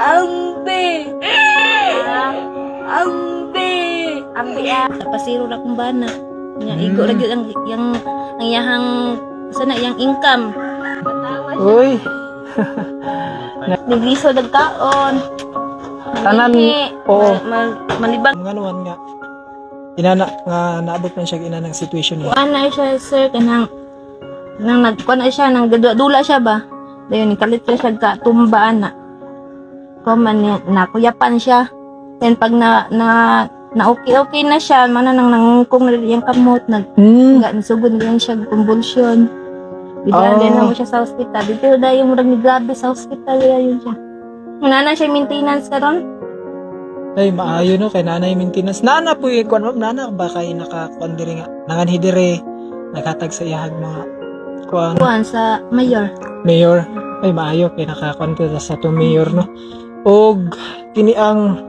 Ambi. Ambi. Ambi sa pasiro ra kung bana. Nya igo ra gyud ang iyahang sana yang income. Uy. Nagliso nagkaon. Tanan oo. Malibang Nganuan nga. Inana nga naabot man siya inanang situation niya. ana siya sir kanang nang nagkuan na siya nang dula siya ba. Dayon kalit siya ka tumbaan na. Kuman na kuyapan siya. Then pag na okay na siya, mana nang nangungkong na yung kamot, nagsugod na siya, convulsion. Bigla din na mo siya sa hospital. Dito na yung murag ni grabe sa hospital, yun siya. Nana siya maintenance karon. Ay, maayo no, kay nanay maintenance. Nana po yung kuwan, nana ba kay nakakuan diri nga. Nanganhidire, nakatag sa iyahag mga kuwan sa mayor. Mayor. Ay, maayo kay nakakuan ko sa to mayor no. Og kini ang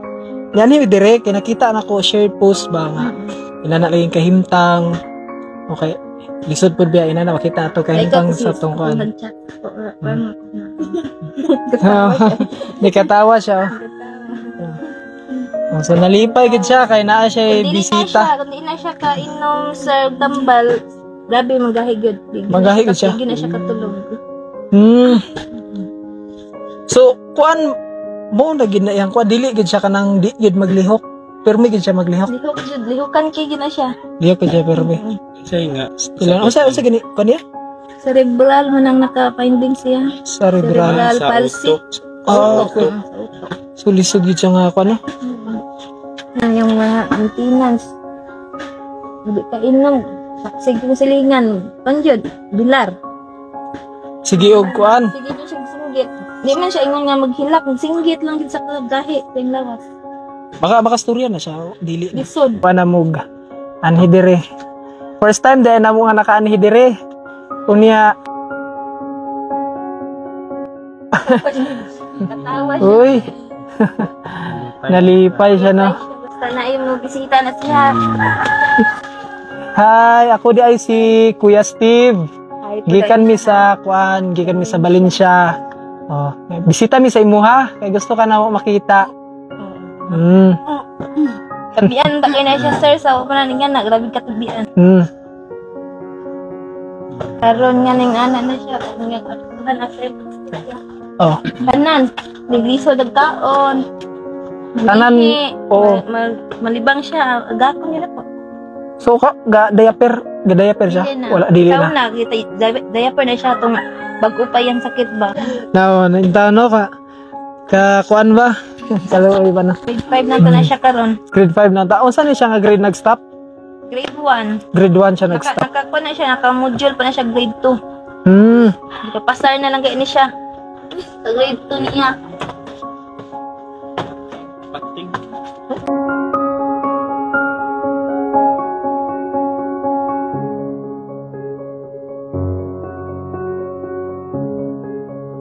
yan dire kay nakita na ko share post ba nga inana lang kahimtang okay lisod pud biya inana makita ato kahimtang sa tungkuan nikatawa siya so nalipay gid siya kay naa siya bisita kundi na siya ka inom sir tambal grabe magahigod magahigod siya hindi na siya katulog so kuan mo na gid na yang kuan dili gid siya kanang di gid maglihok permi gid siya maglihok lihukan kay gid na siya lihok gid siya permi say nga ilan usa gani kuan niya cerebral man ang naka-finding siya cerebral palsy okay so lisod gid siya nga kuan no nang yung mga maintenance hindi ka inom sige kung silingan panjud bilar sige og kuan sige siya singgit di man siya ingon nga maghilak singgit lang din sa kagahi ting lawas baka makastorya na siya dili na lisod kuan mug anhi dire first time dahil na mo nga nakaanhi dire unya katawa siya uy nalipay siya no basta na yung bisita na siya. Hi, ako di ay si Kuya Steve. Gikan mi sa kuan, gikan mi sa Valencia. Oh, bisita mi sa imo ha. Kay gusto ka na mo makita. Tabian ba kay na siya sir sa upanan nga na grabe ka tabian. Karon nga ning ana na siya nga atuhan na sir. Oh. Tanan, nagliso nagkaon. Tanan oo. Malibang siya, agakon niya po. So ka diaper siya. Wala dili na. Diaper na siya tong bago pa yang sakit ba. Now, intano ka kuan ba? Kaloy ba na? Grade 5 na to na siya karon. Grade 5 na ta. Unsa ni siya nga grade nag-stop? Grade 1. Grade 1 siya nag-stop. Nakakuha na siya, naka-module pa na siya grade 2. Pasar na lang kayo ni siya. Sa grade 2 niya.